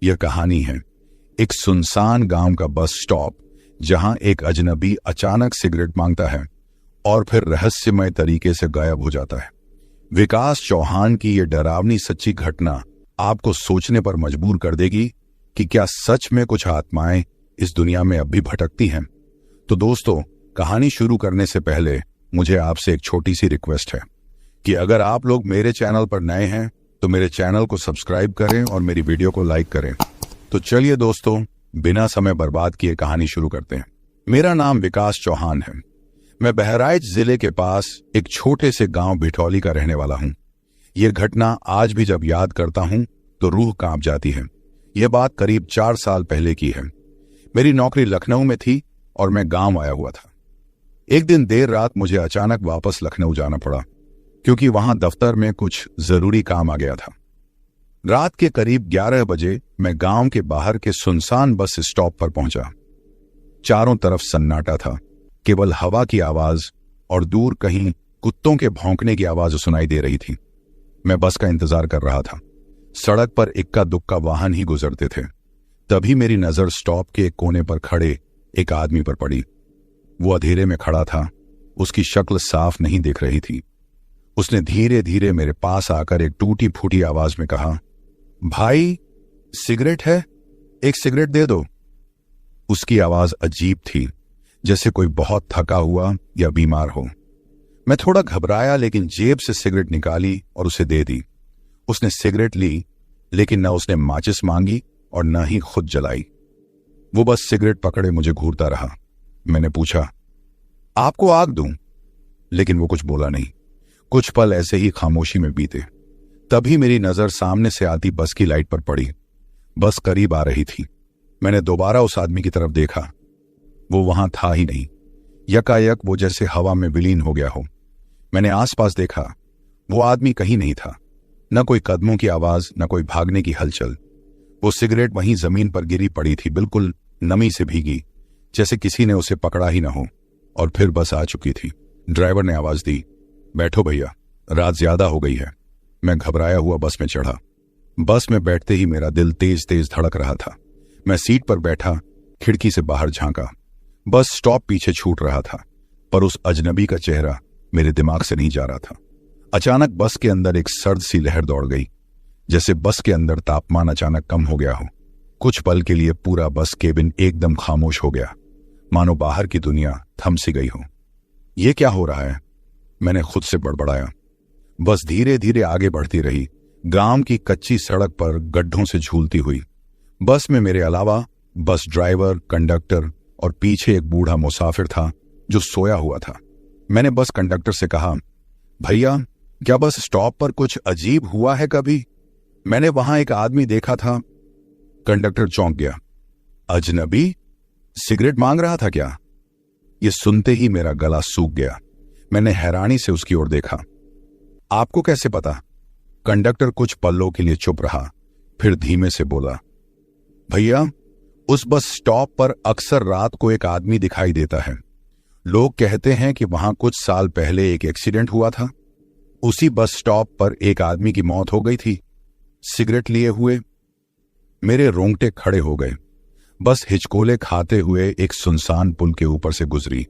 यह कहानी है एक सुनसान गांव का बस स्टॉप, जहां एक अजनबी अचानक सिगरेट मांगता है और फिर रहस्यमय तरीके से गायब हो जाता है। विकास चौहान की यह डरावनी सच्ची घटना आपको सोचने पर मजबूर कर देगी कि क्या सच में कुछ आत्माएं इस दुनिया में अब भी भटकती हैं। तो दोस्तों, कहानी शुरू करने से पहले मुझे आपसे एक छोटी सी रिक्वेस्ट है कि अगर आप लोग मेरे चैनल पर नए हैं तो मेरे चैनल को सब्सक्राइब करें और मेरी वीडियो को लाइक करें। तो चलिए दोस्तों, बिना समय बर्बाद किए कहानी शुरू करते हैं। मेरा नाम विकास चौहान है। मैं बहराइच जिले के पास एक छोटे से गांव भिठौली का रहने वाला हूं। यह घटना आज भी जब याद करता हूं तो रूह कांप जाती है। यह बात करीब 4 साल पहले की है। मेरी नौकरी लखनऊ में थी और मैं गांव आया हुआ था। एक दिन देर रात मुझे अचानक वापस लखनऊ जाना पड़ा, क्योंकि वहां दफ्तर में कुछ जरूरी काम आ गया था। रात के करीब 11 बजे मैं गांव के बाहर के सुनसान बस स्टॉप पर पहुंचा। चारों तरफ सन्नाटा था, केवल हवा की आवाज और दूर कहीं कुत्तों के भौंकने की आवाज सुनाई दे रही थी। मैं बस का इंतजार कर रहा था। सड़क पर इक्का दुक्का वाहन ही गुजरते थे। तभी मेरी नजर स्टॉप के एक कोने पर खड़े एक आदमी पर पड़ी। वो अंधेरे में खड़ा था। उसकी शक्ल साफ नहीं दिख रही थी। उसने धीरे धीरे मेरे पास आकर एक टूटी फूटी आवाज में कहा, भाई सिगरेट है? एक सिगरेट दे दो। उसकी आवाज अजीब थी, जैसे कोई बहुत थका हुआ या बीमार हो। मैं थोड़ा घबराया, लेकिन जेब से सिगरेट निकाली और उसे दे दी। उसने सिगरेट ली, लेकिन न उसने माचिस मांगी और न ही खुद जलाई। वो बस सिगरेट पकड़े मुझे घूरता रहा। मैंने पूछा, आपको आग दूं? लेकिन वो कुछ बोला नहीं। कुछ पल ऐसे ही खामोशी में बीते। तभी मेरी नजर सामने से आती बस की लाइट पर पड़ी। बस करीब आ रही थी। मैंने दोबारा उस आदमी की तरफ देखा। वो वहां था ही नहीं। यकायक वो जैसे हवा में विलीन हो गया हो। मैंने आसपास देखा। वो आदमी कहीं नहीं था। न कोई कदमों की आवाज, न कोई भागने की हलचल। वो सिगरेट वहीं जमीन पर गिरी पड़ी थी, बिल्कुल नमी से भीगी, जैसे किसी ने उसे पकड़ा ही न हो। और फिर बस आ चुकी थी। ड्राइवर ने आवाज दी, बैठो भैया, रात ज्यादा हो गई है। मैं घबराया हुआ बस में चढ़ा। बस में बैठते ही मेरा दिल तेज तेज धड़क रहा था। मैं सीट पर बैठा, खिड़की से बाहर झांका। बस स्टॉप पीछे छूट रहा था, पर उस अजनबी का चेहरा मेरे दिमाग से नहीं जा रहा था। अचानक बस के अंदर एक सर्द सी लहर दौड़ गई, जैसे बस के अंदर तापमान अचानक कम हो गया हो। कुछ पल के लिए पूरा बस केबिन एकदम खामोश हो गया, मानो बाहर की दुनिया थम सी गई हो। यह क्या हो रहा है? मैंने खुद से बड़बड़ाया। बस धीरे धीरे आगे बढ़ती रही, गांव की कच्ची सड़क पर गड्ढों से झूलती हुई। बस में मेरे अलावा बस ड्राइवर, कंडक्टर और पीछे एक बूढ़ा मुसाफिर था जो सोया हुआ था। मैंने बस कंडक्टर से कहा, भैया क्या बस स्टॉप पर कुछ अजीब हुआ है कभी? मैंने वहां एक आदमी देखा था। कंडक्टर चौंक गया। अजनबी? सिगरेट मांग रहा था क्या? यह सुनते ही मेरा गला सूख गया। मैंने हैरानी से उसकी ओर देखा। आपको कैसे पता? कंडक्टर कुछ पलों के लिए चुप रहा, फिर धीमे से बोला, भैया उस बस स्टॉप पर अक्सर रात को एक आदमी दिखाई देता है। लोग कहते हैं कि वहां कुछ साल पहले एक एक्सीडेंट हुआ था। उसी बस स्टॉप पर एक आदमी की मौत हो गई थी, सिगरेट लिए हुए। मेरे रोंगटे खड़े हो गए। बस हिचकोले खाते हुए एक सुनसान पुल के ऊपर से गुजरी।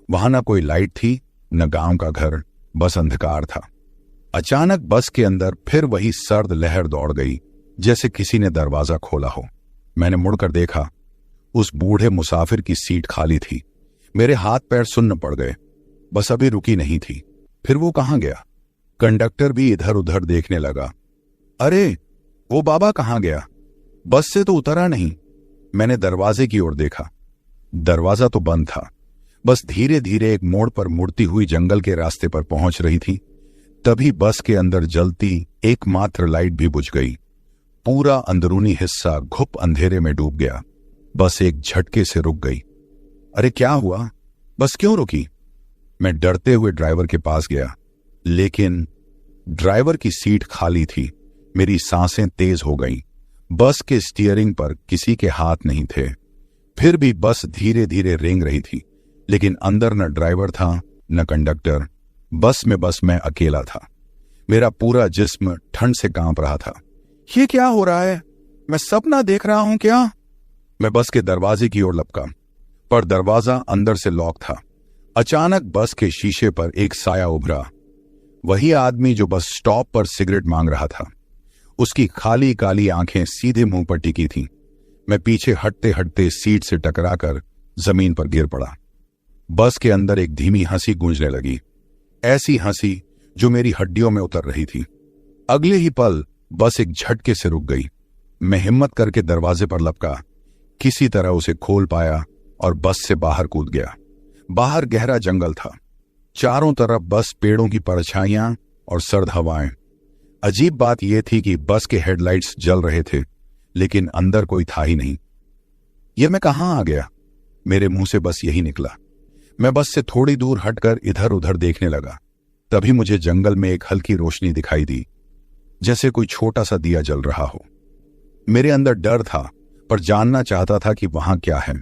वहां ना कोई लाइट थी, न गांव का घर, बस अंधकार था। अचानक बस के अंदर फिर वही सर्द लहर दौड़ गई, जैसे किसी ने दरवाजा खोला हो। मैंने मुड़कर देखा। उस बूढ़े मुसाफिर की सीट खाली थी। मेरे हाथ पैर सुन्न पड़ गए। बस अभी रुकी नहीं थी। फिर वो कहां गया? कंडक्टर भी इधर उधर देखने लगा। अरे वो बाबा कहां गया? बस से तो उतरा नहीं। मैंने दरवाजे की ओर देखा। दरवाजा तो बंद था। बस धीरे धीरे एक मोड़ पर मुड़ती हुई जंगल के रास्ते पर पहुंच रही थी। तभी बस के अंदर जलती एकमात्र लाइट भी बुझ गई। पूरा अंदरूनी हिस्सा घुप अंधेरे में डूब गया। बस एक झटके से रुक गई। अरे क्या हुआ? बस क्यों रुकी? मैं डरते हुए ड्राइवर के पास गया, लेकिन ड्राइवर की सीट खाली थी। मेरी सांसें तेज हो गईं। बस के स्टीयरिंग पर किसी के हाथ नहीं थे। फिर भी बस धीरे धीरे रेंग रही थी, लेकिन अंदर न ड्राइवर था न कंडक्टर। बस में बस मैं अकेला था। मेरा पूरा जिस्म ठंड से कांप रहा था। ये क्या हो रहा है? मैं सपना देख रहा हूं क्या? मैं बस के दरवाजे की ओर लपका, पर दरवाजा अंदर से लॉक था। अचानक बस के शीशे पर एक साया उभरा। वही आदमी जो बस स्टॉप पर सिगरेट मांग रहा था। उसकी खाली काली आंखें सीधे मुंह पर टिकी थीं। मैं पीछे हटते हटते सीट से टकराकर जमीन पर गिर पड़ा। बस के अंदर एक धीमी हंसी गूंजने लगी, ऐसी हंसी जो मेरी हड्डियों में उतर रही थी। अगले ही पल बस एक झटके से रुक गई। मैं हिम्मत करके दरवाजे पर लपका, किसी तरह उसे खोल पाया और बस से बाहर कूद गया। बाहर गहरा जंगल था, चारों तरफ बस पेड़ों की परछाइयां और सर्द हवाएं। अजीब बात यह थी कि बस के हेडलाइट्स जल रहे थे, लेकिन अंदर कोई था ही नहीं। यह मैं कहां आ गया? मेरे मुंह से बस यही निकला। मैं बस से थोड़ी दूर हटकर इधर उधर देखने लगा। तभी मुझे जंगल में एक हल्की रोशनी दिखाई दी, जैसे कोई छोटा सा दिया जल रहा हो। मेरे अंदर डर था, पर जानना चाहता था कि वहां क्या है।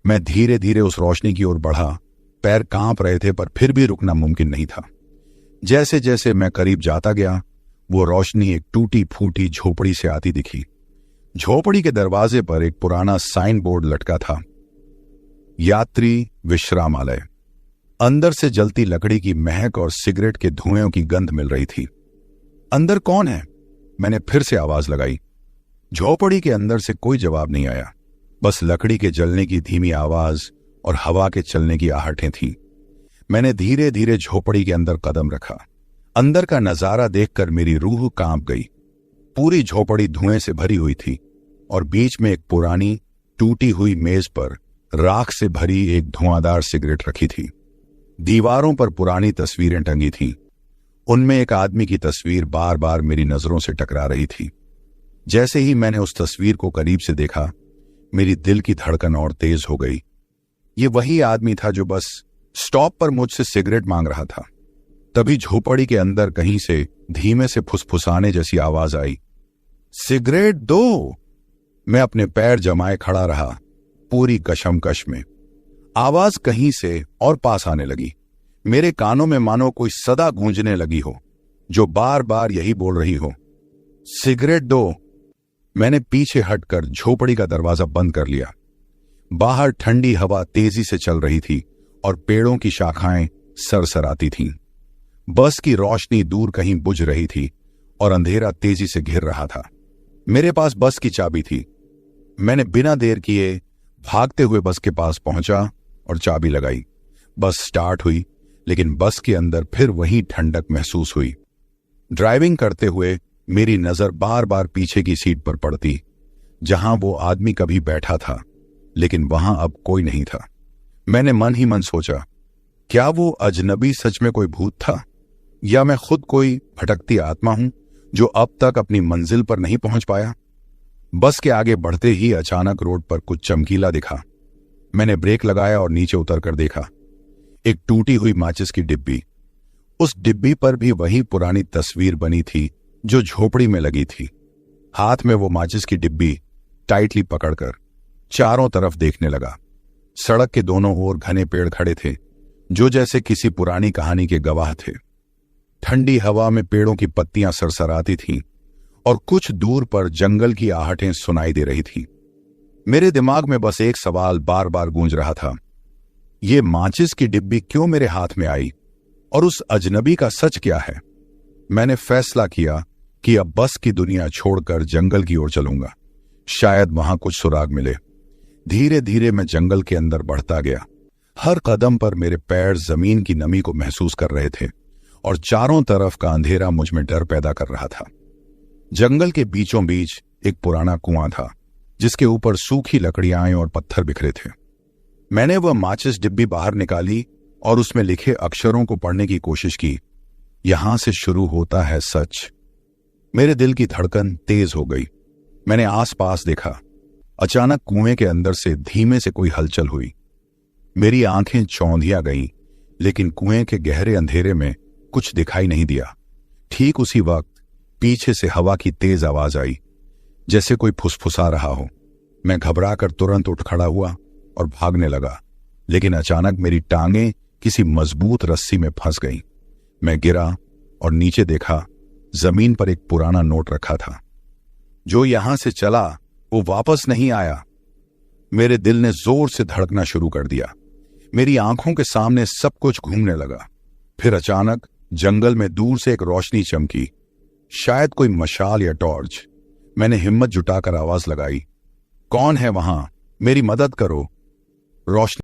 मैं धीरे धीरे उस रोशनी की ओर बढ़ा। पैर कांप रहे थे, पर फिर भी रुकना मुमकिन नहीं था। जैसे जैसे मैं करीब जाता गया, वो रोशनी एक टूटी फूटी झोपड़ी से आती दिखी। झोपड़ी के दरवाजे पर एक पुराना साइन बोर्ड लटका था, यात्री विश्रामालय। अंदर से जलती लकड़ी की महक और सिगरेट के धुएं की गंध मिल रही थी। अंदर कौन है? मैंने फिर से आवाज लगाई। झोपड़ी के अंदर से कोई जवाब नहीं आया, बस लकड़ी के जलने की धीमी आवाज और हवा के चलने की आहटें थीं। मैंने धीरे धीरे झोपड़ी के अंदर कदम रखा। अंदर का नजारा देखकर मेरी रूह कांप गई। पूरी झोपड़ी धुएं से भरी हुई थी और बीच में एक पुरानी टूटी हुई मेज पर राख से भरी एक धुआंधार सिगरेट रखी थी। दीवारों पर पुरानी तस्वीरें टंगी थीं। उनमें एक आदमी की तस्वीर बार बार मेरी नजरों से टकरा रही थी। जैसे ही मैंने उस तस्वीर को करीब से देखा, मेरी दिल की धड़कन और तेज हो गई। ये वही आदमी था जो बस स्टॉप पर मुझसे सिगरेट मांग रहा था। तभी झोपड़ी के अंदर कहीं से धीमे से फुसफुसाने जैसी आवाज आई, सिगरेट दो। मैं अपने पैर जमाए खड़ा रहा, पूरी कशमकश में। आवाज कहीं से और पास आने लगी। मेरे कानों में मानो कोई सदा गूंजने लगी हो, जो बार बार यही बोल रही हो, सिगरेट दो। मैंने पीछे हटकर झोपड़ी का दरवाजा बंद कर लिया। बाहर ठंडी हवा तेजी से चल रही थी और पेड़ों की शाखाएं सरसराती थीं। बस की रोशनी दूर कहीं बुझ रही थी और अंधेरा तेजी से घिर रहा था। मेरे पास बस की चाबी थी। मैंने बिना देर किए भागते हुए बस के पास पहुंचा और चाबी लगाई। बस स्टार्ट हुई, लेकिन बस के अंदर फिर वही ठंडक महसूस हुई। ड्राइविंग करते हुए मेरी नजर बार बार पीछे की सीट पर पड़ती, जहां वो आदमी कभी बैठा था, लेकिन वहां अब कोई नहीं था। मैंने मन ही मन सोचा, क्या वो अजनबी सच में कोई भूत था, या मैं खुद कोई भटकती आत्मा हूं जो अब तक अपनी मंजिल पर नहीं पहुंच पाया। बस के आगे बढ़ते ही अचानक रोड पर कुछ चमकीला दिखा। मैंने ब्रेक लगाया और नीचे उतरकर देखा। एक टूटी हुई माचिस की डिब्बी। उस डिब्बी पर भी वही पुरानी तस्वीर बनी थी जो झोपड़ी में लगी थी। हाथ में वो माचिस की डिब्बी टाइटली पकड़कर चारों तरफ देखने लगा। सड़क के दोनों ओर घने पेड़ खड़े थे, जो जैसे किसी पुरानी कहानी के गवाह थे। ठंडी हवा में पेड़ों की पत्तियां सरसराती थीं और कुछ दूर पर जंगल की आहटें सुनाई दे रही थी। मेरे दिमाग में बस एक सवाल बार बार गूंज रहा था, ये माचिस की डिब्बी क्यों मेरे हाथ में आई और उस अजनबी का सच क्या है? मैंने फैसला किया कि अब बस की दुनिया छोड़कर जंगल की ओर चलूंगा। शायद वहां कुछ सुराग मिले। धीरे धीरे मैं जंगल के अंदर बढ़ता गया। हर कदम पर मेरे पैर जमीन की नमी को महसूस कर रहे थे और चारों तरफ का अंधेरा मुझ में डर पैदा कर रहा था। जंगल के बीचों बीच एक पुराना कुआं था, जिसके ऊपर सूखी लकड़ियां और पत्थर बिखरे थे। मैंने वह माचिस डिब्बी बाहर निकाली और उसमें लिखे अक्षरों को पढ़ने की कोशिश की। यहां से शुरू होता है सच। मेरे दिल की धड़कन तेज हो गई। मैंने आसपास देखा। अचानक कुएं के अंदर से धीमे से कोई हलचल हुई। मेरी आंखें चौंधिया गईं, लेकिन कुएं के गहरे अंधेरे में कुछ दिखाई नहीं दिया। ठीक उसी वक्त पीछे से हवा की तेज आवाज आई, जैसे कोई फुसफुसा रहा हो। मैं घबराकर तुरंत उठ खड़ा हुआ और भागने लगा, लेकिन अचानक मेरी टांगें किसी मजबूत रस्सी में फंस गईं। मैं गिरा और नीचे देखा, जमीन पर एक पुराना नोट रखा था। जो यहां से चला वो वापस नहीं आया। मेरे दिल ने जोर से धड़कना शुरू कर दिया। मेरी आंखों के सामने सब कुछ घूमने लगा। फिर अचानक जंगल में दूर से एक रोशनी चमकी, शायद कोई मशाल या टॉर्च। मैंने हिम्मत जुटाकर आवाज लगाई, कौन है वहां? मेरी मदद करो। रोशनी